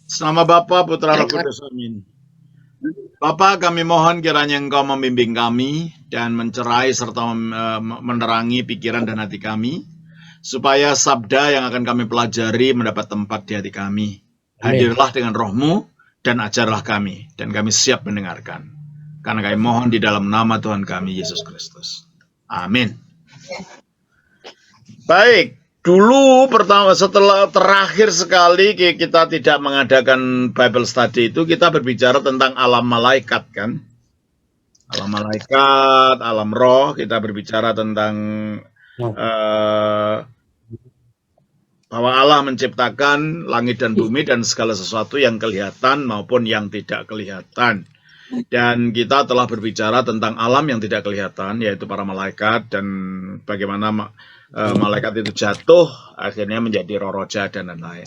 Nama Bapa, Putra, Roh Kudus, amin. Bapa, kami mohon kiranya Engkau membimbing kami dan mencerai serta menerangi pikiran dan hati kami, supaya sabda yang akan kami pelajari mendapat tempat di hati kami. Hadirlah dengan roh-Mu dan ajarlah kami, dan kami siap mendengarkan. Karena kami mohon di dalam nama Tuhan kami, Yesus Kristus. Amin. Baik, dulu pertama setelah terakhir sekali kita tidak mengadakan Bible study itu, kita berbicara tentang alam malaikat kan. Alam malaikat, alam roh, kita berbicara tentang bahwa Allah menciptakan langit dan bumi dan segala sesuatu yang kelihatan maupun yang tidak kelihatan. Dan kita telah berbicara tentang alam yang tidak kelihatan, yaitu para malaikat, dan bagaimana malaikat itu jatuh, akhirnya menjadi roh jahat dan lain-lain.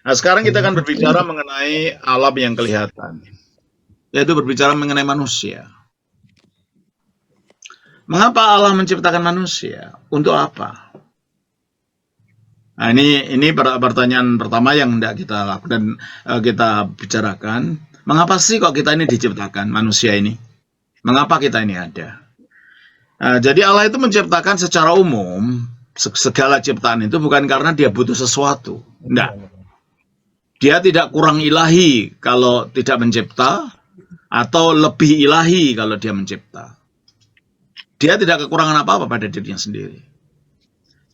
Nah, sekarang kita akan berbicara mengenai alam yang kelihatan, yaitu berbicara mengenai manusia. Mengapa Allah menciptakan manusia? Untuk apa? Nah, ini pertanyaan pertama yang hendak kita lakukan, kita bicarakan. Mengapa sih kok kita ini diciptakan, manusia ini? Mengapa kita ini ada? Nah, jadi Allah itu menciptakan secara umum, segala ciptaan itu bukan karena dia butuh sesuatu. Enggak. Dia tidak kurang ilahi kalau tidak mencipta, atau lebih ilahi kalau dia mencipta. Dia tidak kekurangan apa-apa pada dirinya sendiri.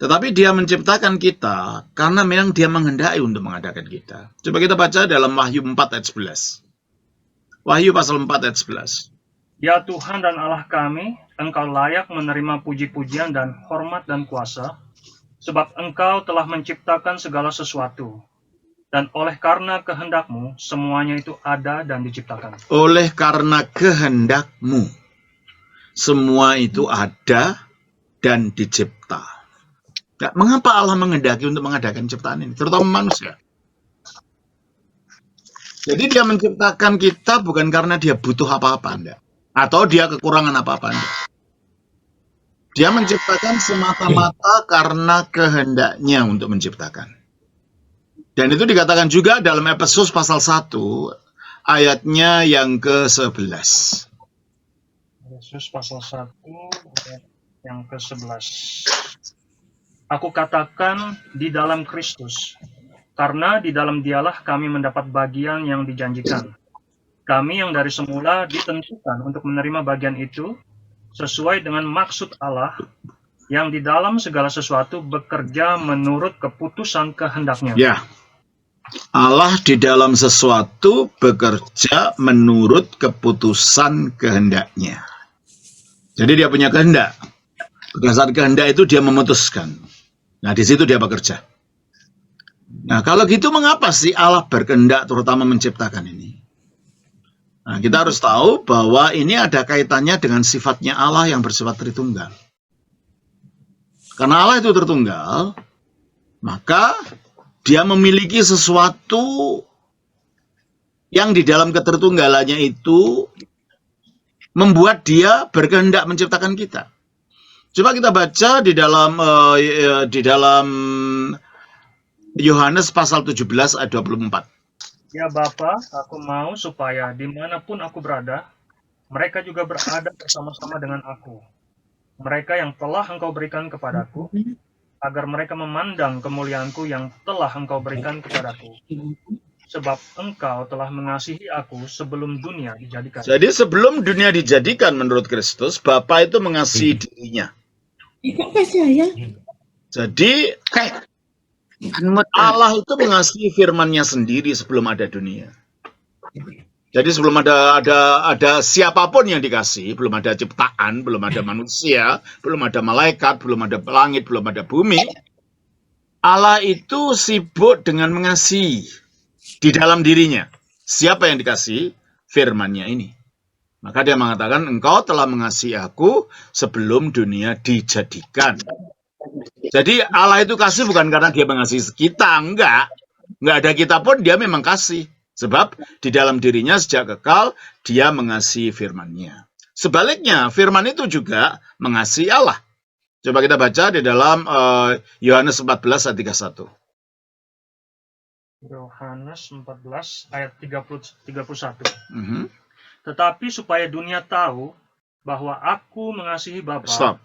Tetapi dia menciptakan kita karena memang dia menghendaki untuk mengadakan kita. Coba kita baca dalam Wahyu 4 ayat 11. Wahyu pasal 4 ayat 11. Ya Tuhan dan Allah kami, Engkau layak menerima puji-pujian dan hormat dan kuasa, sebab Engkau telah menciptakan segala sesuatu. Dan oleh karena kehendak-Mu, semuanya itu ada dan diciptakan. Oleh karena kehendak-Mu, semua itu ada dan dicipta. Nah, mengapa Allah menghendaki untuk mengadakan ciptaan ini, terutama manusia? Jadi dia menciptakan kita bukan karena dia butuh apa-apa, enggak. Atau dia kekurangan apa-apa, enggak. Dia menciptakan semata-mata karena kehendaknya untuk menciptakan. Dan itu dikatakan juga dalam Efesus pasal 1, ayatnya yang ke-11. Efesus pasal 1, ayat yang ke-11. Aku katakan di dalam Kristus, karena di dalam Dialah kami mendapat bagian yang dijanjikan. Kami yang dari semula ditentukan untuk menerima bagian itu, sesuai dengan maksud Allah, yang di dalam segala sesuatu bekerja menurut keputusan kehendak-Nya. Ya, Allah di dalam sesuatu bekerja menurut keputusan kehendak-Nya. Jadi dia punya kehendak. Berdasarkan kehendak itu dia memutuskan. Nah, di situ dia bekerja. Nah, kalau gitu mengapa sih Allah berkehendak terutama menciptakan ini? Nah, kita harus tahu bahwa ini ada kaitannya dengan sifatnya Allah yang bersifat Tritunggal. Karena Allah itu Tritunggal, maka dia memiliki sesuatu yang di dalam ketritunggalannya itu membuat dia berkehendak menciptakan kita. Coba kita baca di dalam Yohanes pasal 17 ayat 24. Ya Bapa, aku mau supaya dimanapun aku berada, mereka juga berada bersama-sama dengan aku. Mereka yang telah Engkau berikan kepadaku, agar mereka memandang kemuliaanku yang telah Engkau berikan kepadaku. Sebab Engkau telah mengasihi aku sebelum dunia dijadikan. Jadi sebelum dunia dijadikan menurut Kristus, Bapa itu mengasihi dirinya. Jadi Allah itu mengasihi firman-Nya sendiri sebelum ada dunia. Jadi sebelum ada siapapun yang dikasih, belum ada ciptaan, belum ada manusia, belum ada malaikat, belum ada langit, belum ada bumi, Allah itu sibuk dengan mengasihi di dalam dirinya. Siapa yang dikasih? Firman-Nya ini. Maka dia mengatakan, Engkau telah mengasihi aku sebelum dunia dijadikan. Jadi Allah itu kasih bukan karena dia mengasihi kita, enggak. Enggak ada kita pun dia memang kasih. Sebab di dalam dirinya sejak kekal dia mengasihi firman-Nya. Sebaliknya, firman itu juga mengasihi Allah. Coba kita baca di dalam Yohanes 14 ayat 31. Yohanes 14 ayat 31. Mhm. Tetapi supaya dunia tahu bahwa aku mengasihi Bapa. Stop.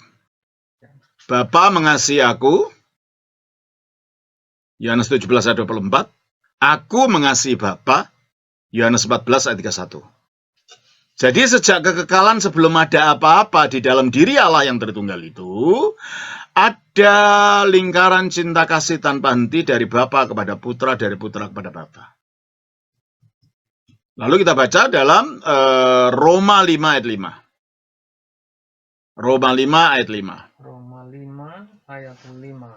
Bapa mengasihi aku. Yohanes 17 ayat 24. Aku mengasihi Bapa. Yohanes 14 ayat 31. Jadi sejak kekekalan sebelum ada apa-apa di dalam diri Allah yang Tritunggal itu, ada lingkaran cinta kasih tanpa henti dari Bapa kepada Putra, dari Putra kepada Bapa. Lalu kita baca dalam Roma 5 ayat 5. Roma 5 ayat 5. Roma 5 ayat 5.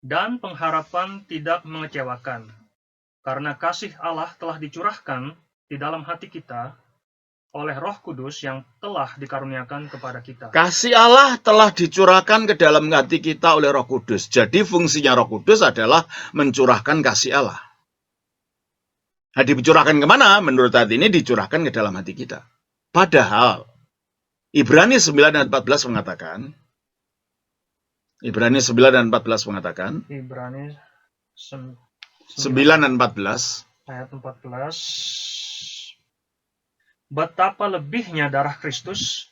Dan pengharapan tidak mengecewakan, karena kasih Allah telah dicurahkan di dalam hati kita oleh Roh Kudus yang telah dikaruniakan kepada kita. Kasih Allah telah dicurahkan ke dalam hati kita oleh Roh Kudus. Jadi fungsinya Roh Kudus adalah mencurahkan kasih Allah. Nah, dicurahkan kemana? Menurut hati ini dicurahkan ke dalam hati kita. Padahal Ibrani 9 dan 14 mengatakan, Ibrani 9 dan 14, ayat 14. Betapa lebihnya darah Kristus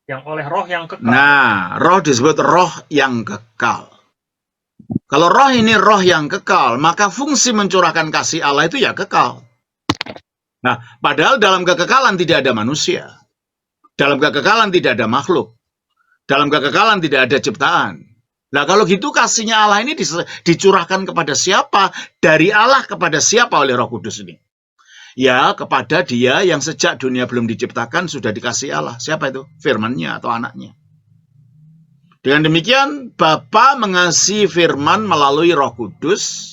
yang oleh roh yang kekal. Nah, roh disebut roh yang kekal. Kalau roh ini roh yang kekal, maka fungsi mencurahkan kasih Allah itu ya kekal. Nah, padahal dalam kekekalan tidak ada manusia. Dalam kekekalan tidak ada makhluk. Dalam kekekalan tidak ada ciptaan. Nah, kalau gitu kasihnya Allah ini dicurahkan kepada siapa? Dari Allah kepada siapa oleh Roh Kudus ini? Ya, kepada Dia yang sejak dunia belum diciptakan sudah dikasih Allah. Siapa itu? Firman-Nya atau anaknya. Dengan demikian, Bapa mengasihi firman melalui Roh Kudus.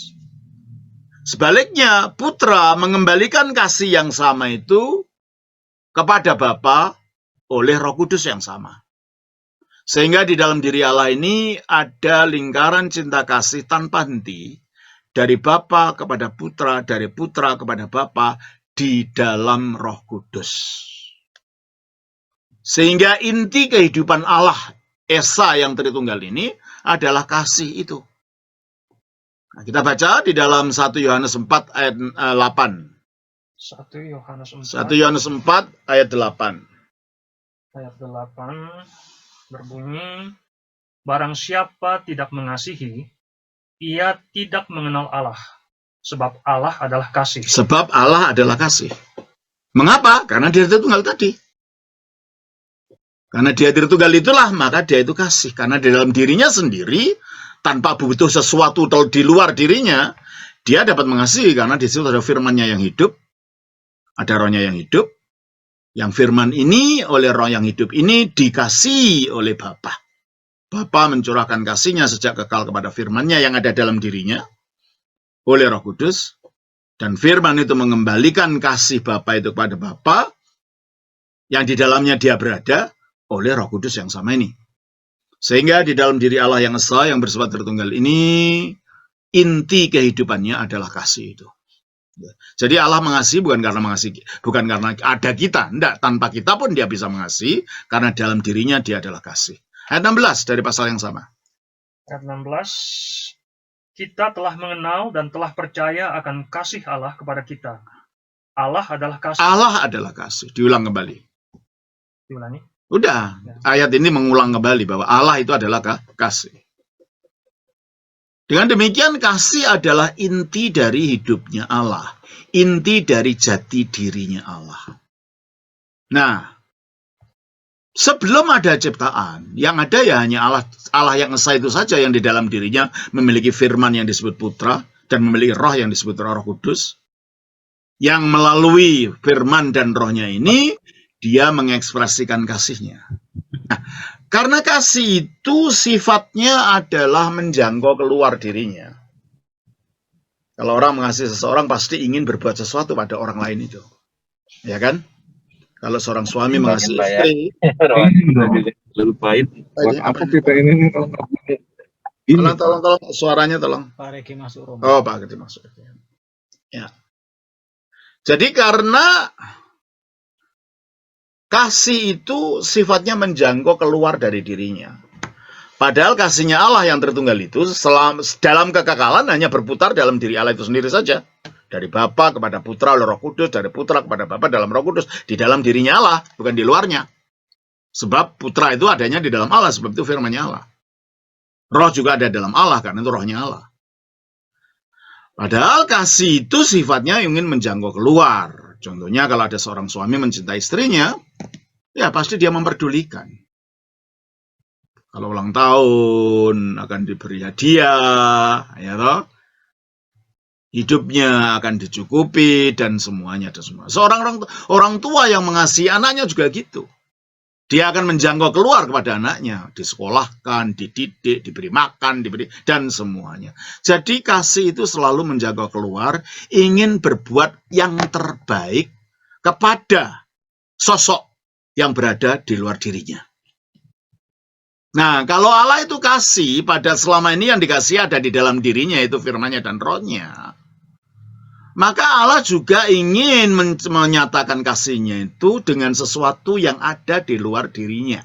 Sebaliknya, Putra mengembalikan kasih yang sama itu kepada Bapa oleh Roh Kudus yang sama. Sehingga di dalam diri Allah ini ada lingkaran cinta kasih tanpa henti dari Bapa kepada Putra, dari Putra kepada Bapa di dalam Roh Kudus. Sehingga inti kehidupan Allah Esa yang Tritunggal ini adalah kasih itu. Nah, kita baca di dalam 1 Yohanes 4 ayat 8. 1 Yohanes 1 Yohanes 4 ayat 8. Ayat 8 berbunyi, barang siapa tidak mengasihi, ia tidak mengenal Allah, sebab Allah adalah kasih. Sebab Allah adalah kasih. Mengapa? Karena Dia Tritunggal tadi. Karena Dia Tritunggal itulah, maka Dia itu kasih. Karena di dalam dirinya sendiri, tanpa butuh sesuatu di luar dirinya, Dia dapat mengasihi. Karena di situ ada firman-Nya yang hidup, ada Roh-Nya yang hidup. Yang firman ini oleh Roh yang hidup ini dikasihi oleh Bapa. Bapa mencurahkan kasih-Nya sejak kekal kepada firman-Nya yang ada dalam dirinya oleh Roh Kudus. Dan firman itu mengembalikan kasih Bapa itu kepada Bapa yang di dalamnya Dia berada oleh Roh Kudus yang sama ini. Sehingga di dalam diri Allah yang esa, yang bersifat Tritunggal ini, inti kehidupannya adalah kasih itu. Jadi Allah mengasihi bukan karena ada kita, enggak, tanpa kita pun Dia bisa mengasihi karena dalam dirinya Dia adalah kasih. Ayat 16 dari pasal yang sama. Ayat 16, kita telah mengenal dan telah percaya akan kasih Allah kepada kita. Allah adalah kasih. Allah adalah kasih. Diulang kembali. Diulangi. Udah, ayat ini mengulang kembali bahwa Allah itu adalah kasih. Dengan demikian, kasih adalah inti dari hidupnya Allah. Inti dari jati dirinya Allah. Nah, sebelum ada ciptaan, yang ada ya hanya Allah yang esa itu saja yang di dalam dirinya memiliki firman yang disebut Putra dan memiliki roh yang disebut Roh Kudus. Yang melalui firman dan rohnya ini, Dia mengekspresikan kasih-Nya. Nah, karena kasih itu sifatnya adalah menjangkau keluar dirinya. Kalau orang mengasihi seseorang pasti ingin berbuat sesuatu pada orang lain itu. Ya kan? Kalau seorang suami mengasihi istri. Lupain. Apa kita ini? Tolong suaranya tolong. Pak Reki masuk rumah. Oh, Pak Reki masuk. Ya. Jadi karena kasih itu sifatnya menjangkau keluar dari dirinya. Padahal kasihnya Allah yang tertunggal itu dalam kekekalan hanya berputar dalam diri Allah itu sendiri saja. Dari Bapa kepada Putra oleh Roh Kudus, dari Putra kepada Bapa dalam Roh Kudus, di dalam dirinya Allah, bukan di luarnya. Sebab Putra itu adanya di dalam Allah, sebab itu firman-Nya Allah. Roh juga ada dalam Allah, karena itu rohnya Allah. Padahal kasih itu sifatnya ingin menjangkau keluar. Contohnya kalau ada seorang suami mencintai istrinya, ya pasti dia memperdulikan. Kalau ulang tahun akan diberi hadiah, ya toh. Hidupnya akan dicukupi dan semuanya ada semua. Seorang orang tua yang mengasihi anaknya juga gitu. Dia akan menjangkau keluar kepada anaknya, disekolahkan, dididik, diberi makan, dan semuanya. Jadi kasih itu selalu menjangkau keluar, ingin berbuat yang terbaik kepada sosok yang berada di luar dirinya. Nah, kalau Allah itu kasih, pada selama ini yang dikasih ada di dalam dirinya, itu firman-Nya dan roh-Nya. Maka Allah juga ingin menyatakan kasih-Nya itu dengan sesuatu yang ada di luar dirinya.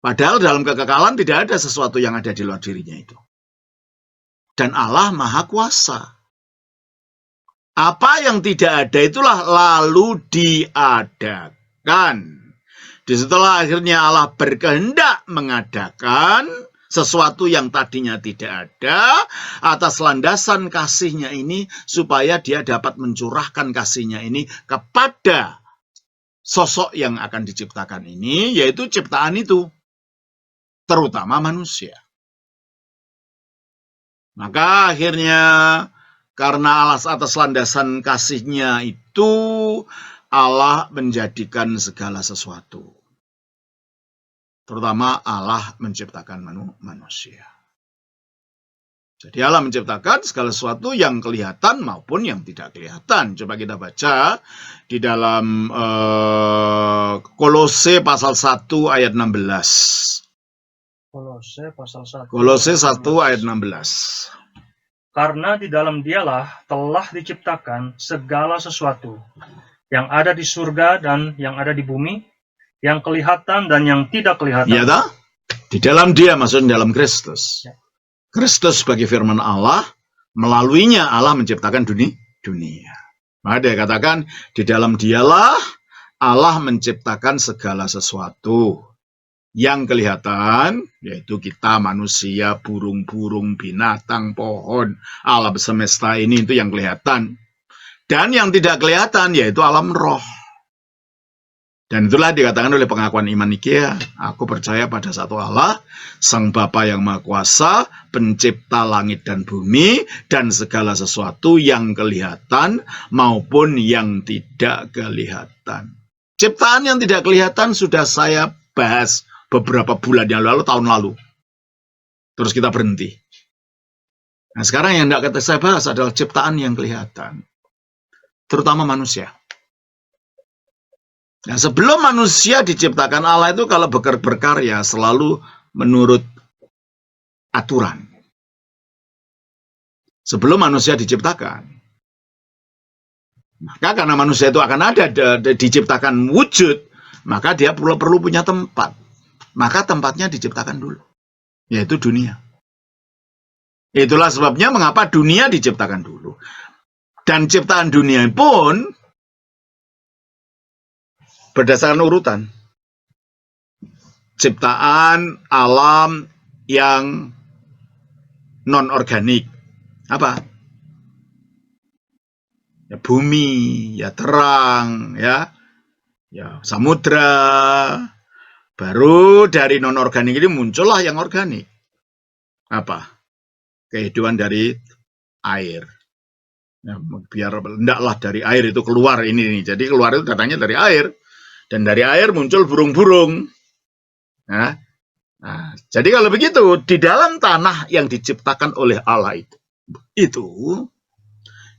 Padahal dalam kekekalan tidak ada sesuatu yang ada di luar dirinya itu. Dan Allah Maha Kuasa. Apa yang tidak ada itulah lalu diadakan. Disitulah akhirnya Allah berkehendak mengadakan sesuatu yang tadinya tidak ada atas landasan kasih-Nya ini supaya dia dapat mencurahkan kasih-Nya ini kepada sosok yang akan diciptakan ini, yaitu ciptaan itu, terutama manusia. Maka akhirnya karena atas landasan kasih-Nya itu Allah menjadikan segala sesuatu. Terutama Allah menciptakan manusia. Jadi Allah menciptakan segala sesuatu yang kelihatan maupun yang tidak kelihatan. Coba kita baca di dalam Kolose pasal 1 ayat 16. Kolose 1 ayat 16. Karena di dalam Dialah telah diciptakan segala sesuatu yang ada di surga dan yang ada di bumi, yang kelihatan dan yang tidak kelihatan. Iya tak? Di dalam Dia, maksudnya dalam Kristus. Ya. Kristus sebagai firman Allah, melaluinya Allah menciptakan dunia. Maka dia katakan, di dalam Dialah Allah menciptakan segala sesuatu. Yang kelihatan, yaitu kita manusia, burung-burung, binatang, pohon, alam semesta ini itu yang kelihatan. Dan yang tidak kelihatan, yaitu alam roh. Dan itulah dikatakan oleh pengakuan iman Nikea, aku percaya pada satu Allah, Sang Bapa yang Maha Kuasa, pencipta langit dan bumi, dan segala sesuatu yang kelihatan maupun yang tidak kelihatan. Ciptaan yang tidak kelihatan sudah saya bahas beberapa bulan yang lalu, tahun lalu. Terus kita berhenti. Nah sekarang yang tidak saya bahas adalah ciptaan yang kelihatan. Terutama manusia. Nah, sebelum manusia diciptakan Allah itu kalau berkarya selalu menurut aturan. Sebelum manusia diciptakan. Maka karena manusia itu akan ada diciptakan wujud, maka dia perlu punya tempat. Maka tempatnya diciptakan dulu, yaitu dunia. Itulah sebabnya mengapa dunia diciptakan dulu. Dan ciptaan dunia pun berdasarkan urutan. Ciptaan alam yang non-organik. Apa? Ya bumi, ya terang, ya samudra. Baru dari non-organik ini muncullah yang organik. Apa? Kehidupan dari air. Ya, biar hendaklah dari air itu keluar ini. Jadi keluar itu datangnya dari air. Dan dari air muncul burung-burung. Nah, jadi kalau begitu, di dalam tanah yang diciptakan oleh Allah itu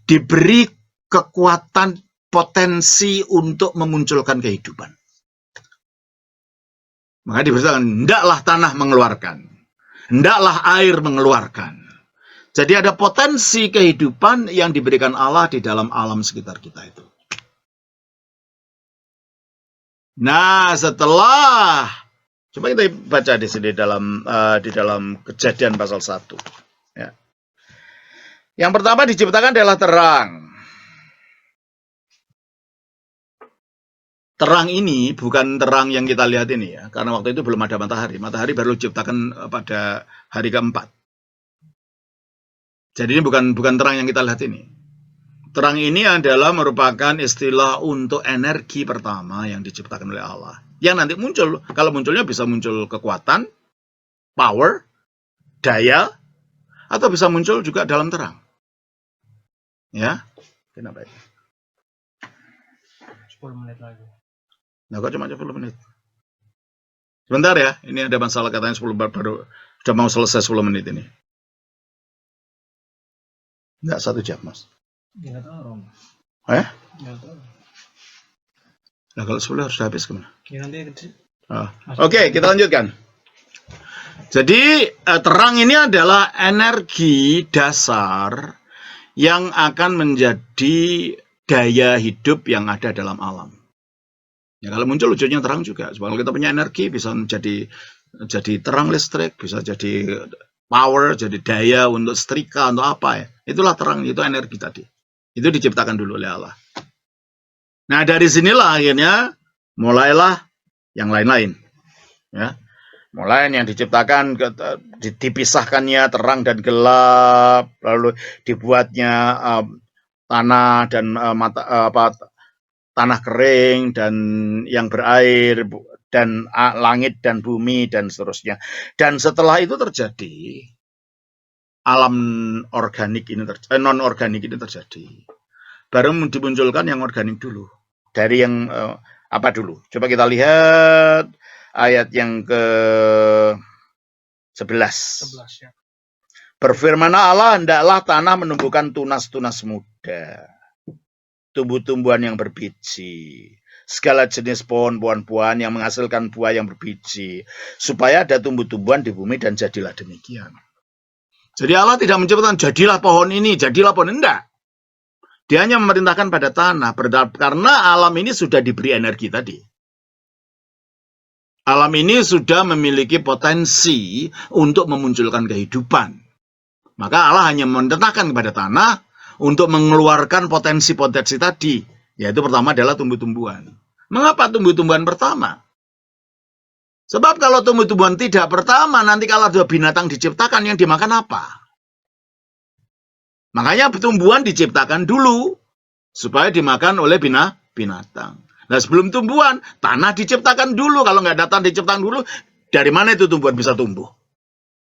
diberi kekuatan potensi untuk memunculkan kehidupan. Maka diberitakan, hendaklah tanah mengeluarkan. Hendaklah air mengeluarkan. Jadi ada potensi kehidupan yang diberikan Allah di dalam alam sekitar kita itu. Nah, setelah Coba kita baca di sini di dalam Kejadian pasal 1. Ya. Yang pertama diciptakan adalah terang. Terang ini bukan terang yang kita lihat ini ya, karena waktu itu belum ada matahari. Matahari baru diciptakan pada hari keempat. Jadi ini bukan terang yang kita lihat ini. Terang ini adalah merupakan istilah untuk energi pertama yang diciptakan oleh Allah. Yang nanti muncul, kalau munculnya bisa muncul kekuatan, power, daya, atau bisa muncul juga dalam terang. Ya, kenapa itu? 10 menit lagi. Nah, kok cuma 10 menit? Sebentar ya, ini ada masalah katanya 10 baru sudah mau selesai 10 menit ini. Enggak 1 jam, Mas. Nggak tahu. Nggak tahu. Nah, kalau 10 harus habis kemana? Ya, nanti kecil. Oke, kita lanjutkan. Jadi, terang ini adalah energi dasar yang akan menjadi daya hidup yang ada dalam alam. Ya, kalau muncul wujudnya terang juga. Kalau kita punya energi, bisa jadi terang listrik, bisa jadi power, jadi daya untuk setrika, untuk apa ya. Itulah terang, itu energi tadi. Itu diciptakan dulu oleh Allah. Nah, dari sinilah akhirnya mulailah yang lain-lain. Ya. Mulai yang diciptakan, dipisahkannya terang dan gelap, lalu dibuatnya tanah dan tanah kering dan yang berair, dan langit dan bumi dan seterusnya. Dan setelah itu terjadi, alam organik ini non-organik ini terjadi. Baru dimunculkan yang organik dulu. Dari yang apa dulu? Coba kita lihat ayat yang ke-11. 11 ya. Berfirmanlah Allah, hendaklah tanah menumbuhkan tunas-tunas muda, tumbuh-tumbuhan yang berbiji, segala jenis pohon-buahan yang menghasilkan buah yang berbiji, supaya ada tumbuh-tumbuhan di bumi, dan jadilah demikian. Jadi Allah tidak menciptakan jadilah pohon ini, jadilah pohon, enggak. Dia hanya memerintahkan pada tanah, karena alam ini sudah diberi energi tadi. Alam ini sudah memiliki potensi untuk memunculkan kehidupan. Maka Allah hanya memerintahkan kepada tanah untuk mengeluarkan potensi-potensi tadi. Yaitu pertama adalah tumbuh-tumbuhan. Mengapa tumbuh-tumbuhan pertama? Sebab kalau tumbuh-tumbuhan tidak pertama, nanti kalau ada binatang diciptakan, yang dimakan apa? Makanya tumbuhan diciptakan dulu, supaya dimakan oleh binatang. Nah, sebelum tumbuhan, tanah diciptakan dulu. Kalau nggak ada tanah diciptakan dulu, dari mana itu tumbuhan bisa tumbuh?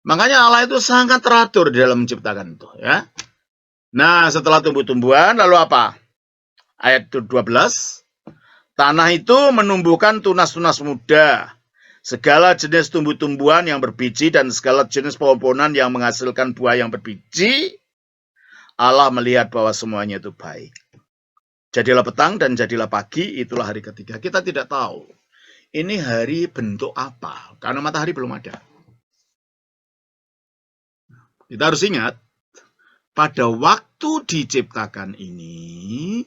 Makanya Allah itu sangat teratur di dalam menciptakan itu. Ya. Nah, setelah tumbuh-tumbuhan, lalu apa? Ayat 12, tanah itu menumbuhkan tunas-tunas muda, segala jenis tumbuh-tumbuhan yang berbiji, dan segala jenis pohon-pohonan yang menghasilkan buah yang berbiji. Allah melihat bahwa semuanya itu baik. Jadilah petang dan jadilah pagi, itulah hari ketiga. Kita tidak tahu ini hari bentuk apa, karena matahari belum ada. Kita harus ingat, pada waktu diciptakan ini,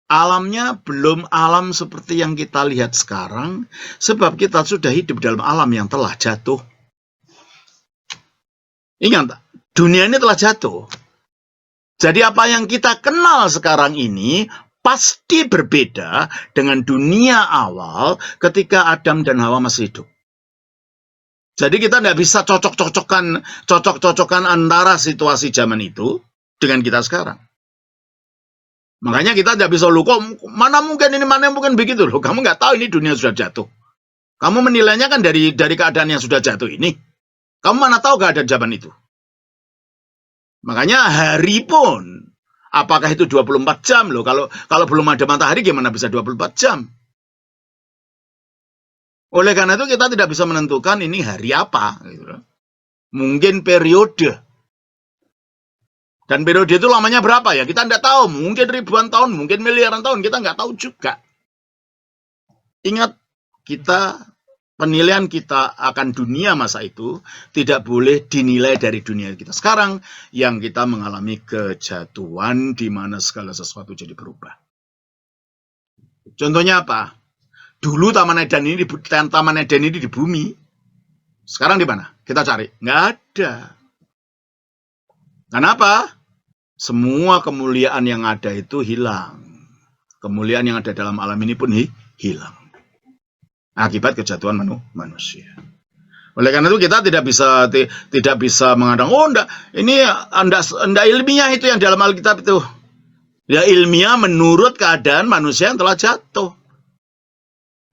alamnya belum alam seperti yang kita lihat sekarang, sebab kita sudah hidup dalam alam yang telah jatuh. Ingat, dunia ini telah jatuh. Jadi apa yang kita kenal sekarang ini pasti berbeda dengan dunia awal ketika Adam dan Hawa masih hidup. Jadi kita tidak bisa cocok-cocokan antara situasi zaman itu dengan kita sekarang. Makanya kita tidak bisa, kok mana mungkin ini, mana mungkin begitu loh. Kamu nggak tahu ini dunia sudah jatuh. Kamu menilainya kan dari keadaan yang sudah jatuh ini. Kamu mana tahu keadaan zaman itu. Makanya hari pun, apakah itu 24 jam loh? Kalau belum ada matahari gimana bisa 24 jam? Oleh karena itu kita tidak bisa menentukan ini hari apa. Gitu. Mungkin periode. Dan periode itu lamanya berapa ya? Kita tidak tahu. Mungkin ribuan tahun, mungkin miliaran tahun. Kita nggak tahu juga. Ingat, penilaian kita akan dunia masa itu tidak boleh dinilai dari dunia kita sekarang yang kita mengalami kejatuhan di mana segala sesuatu jadi berubah. Contohnya apa? Dulu Taman Eden ini di bumi. Sekarang di mana? Kita cari. Nggak ada. Kenapa? Semua kemuliaan yang ada itu hilang. Kemuliaan yang ada dalam alam ini pun hilang. Akibat kejatuhan manusia. Oleh karena itu kita tidak bisa mengatakan, oh enggak, ini enggak ilmiah itu yang dalam Alkitab itu. Ya ilmiah menurut keadaan manusia yang telah jatuh.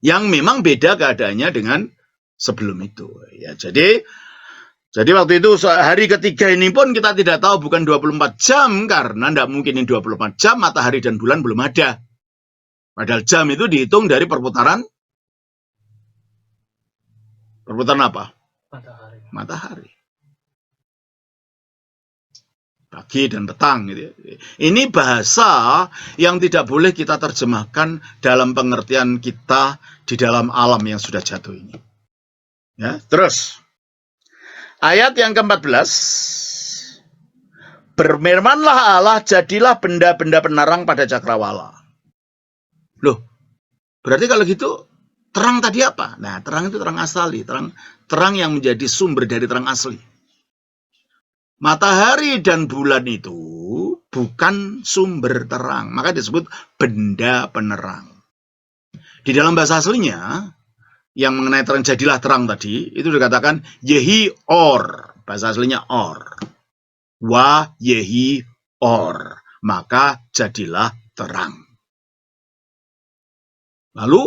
Yang memang beda keadaannya dengan sebelum itu. Ya, jadi waktu itu hari ketiga ini pun kita tidak tahu, bukan 24 jam, karena tidak mungkin ini 24 jam, matahari dan bulan belum ada. Padahal jam itu dihitung dari perputaran apa? Matahari. Pagi dan petang. Gitu. Ini bahasa yang tidak boleh kita terjemahkan dalam pengertian kita di dalam alam yang sudah jatuh ini. Ya, terus ayat yang ke-14. Berfirmanlah Allah, jadilah benda-benda penerang pada cakrawala. Loh, berarti kalau gitu terang tadi apa? Nah, terang itu terang asali, terang yang menjadi sumber dari terang asli. Matahari dan bulan itu bukan sumber terang, maka disebut benda penerang. Di dalam bahasa aslinya, yang mengenai terang, jadilah terang tadi, itu dikatakan yehi or, bahasa aslinya or. Wa yehi or, maka jadilah terang. Lalu,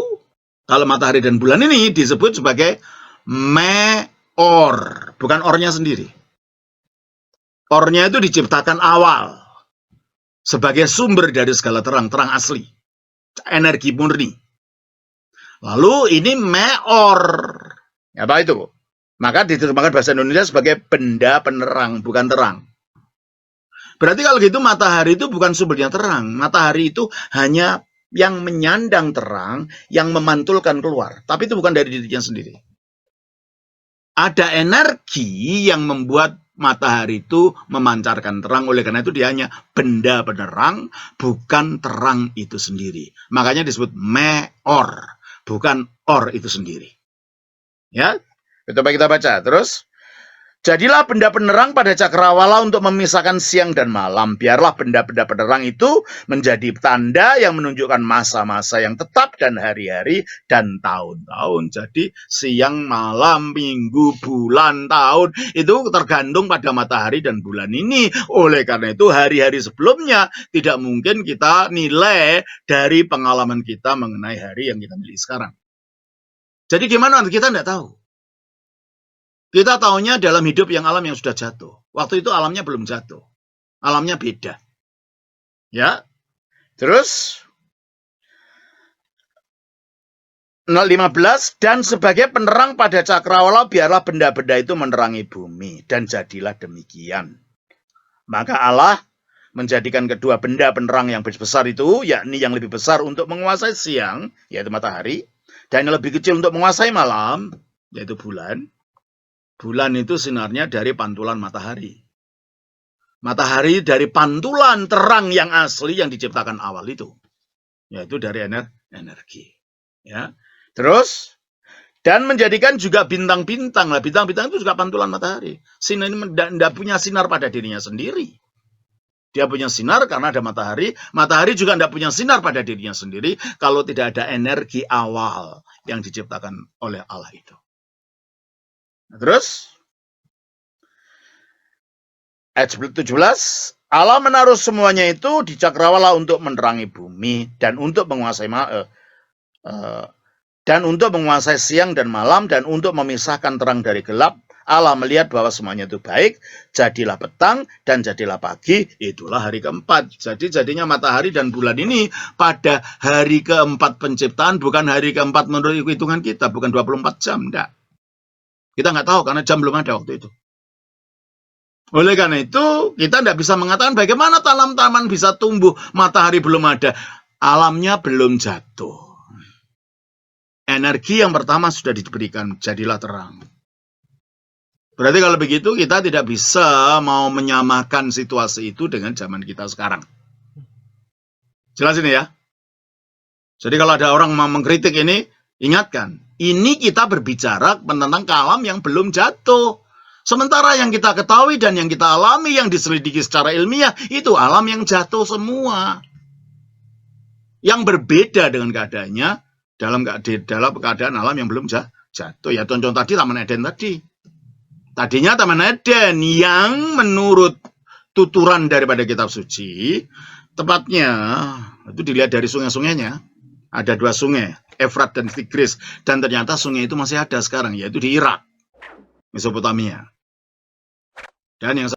kalau matahari dan bulan ini disebut sebagai meor, bukan ornya sendiri. Ornya itu diciptakan awal sebagai sumber dari segala terang asli, energi murni. Lalu ini meor, apa itu? Maka diterjemahkan bahasa Indonesia sebagai benda penerang, bukan terang. Berarti kalau gitu matahari itu bukan sumbernya terang, matahari itu hanya yang menyandang terang, yang memantulkan keluar, tapi itu bukan dari dirinya sendiri. Ada energi yang membuat matahari itu memancarkan terang, oleh karena itu dia hanya benda penerang, bukan terang itu sendiri. Makanya disebut meor, bukan or itu sendiri. Ya, coba kita baca terus. Jadilah benda penerang pada cakrawala untuk memisahkan siang dan malam. Biarlah benda-benda penerang itu menjadi tanda yang menunjukkan masa-masa yang tetap dan hari-hari dan tahun-tahun. Jadi siang, malam, minggu, bulan, tahun itu tergantung pada matahari dan bulan ini. Oleh karena itu hari-hari sebelumnya tidak mungkin kita nilai dari pengalaman kita mengenai hari yang kita miliki sekarang. Jadi gimana? Kita tidak tahu. Kita tahunya dalam hidup yang alam yang sudah jatuh. Waktu itu alamnya belum jatuh. Alamnya beda. Ya. Terus 15, dan sebagai penerang pada cakrawala biarlah benda-benda itu menerangi bumi, dan jadilah demikian. Maka Allah menjadikan kedua benda penerang yang besar itu, yakni yang lebih besar untuk menguasai siang, yaitu matahari, dan yang lebih kecil untuk menguasai malam, yaitu bulan. Bulan itu sinarnya dari pantulan matahari. Matahari dari pantulan terang yang asli yang diciptakan awal itu. Yaitu dari energi. Ya. Terus, dan menjadikan juga bintang-bintang. Nah, bintang-bintang itu juga pantulan matahari. Sinar ini tidak punya sinar pada dirinya sendiri. Dia punya sinar karena ada matahari. Matahari juga tidak punya sinar pada dirinya sendiri kalau tidak ada energi awal yang diciptakan oleh Allah itu. Terus ayat 17, Allah menaruh semuanya itu di cakrawala untuk menerangi bumi dan untuk menguasai siang dan malam dan untuk memisahkan terang dari gelap. Allah melihat bahwa semuanya itu baik, jadilah petang dan jadilah pagi, itulah hari keempat. Jadi jadinya matahari dan bulan ini pada hari keempat penciptaan, bukan hari keempat menurut hitungan kita, bukan 24 jam, enggak. Kita nggak tahu karena jam belum ada waktu itu. Oleh karena itu, kita tidak bisa mengatakan bagaimana tanaman bisa tumbuh, matahari belum ada, alamnya belum jatuh. Energi yang pertama sudah diberikan, jadilah terang. Berarti kalau begitu kita tidak bisa mau menyamakan situasi itu dengan zaman kita sekarang. Jelas ini ya? Jadi kalau ada orang mau mengkritik ini Ingatkan, ini kita berbicara tentang alam yang belum jatuh. Sementara yang kita ketahui dan yang kita alami, yang diselidiki secara ilmiah, itu alam yang jatuh semua. Yang berbeda dengan keadaannya dalam keadaan alam yang belum jatuh. Ya contoh tadi Taman Eden tadi. Tadinya Taman Eden yang menurut tuturan daripada kitab suci, tepatnya itu dilihat dari sungai-sungainya. Ada 2 sungai, Efrat dan Tigris. Dan ternyata sungai itu masih ada sekarang, yaitu di Irak, Mesopotamia. Dan yang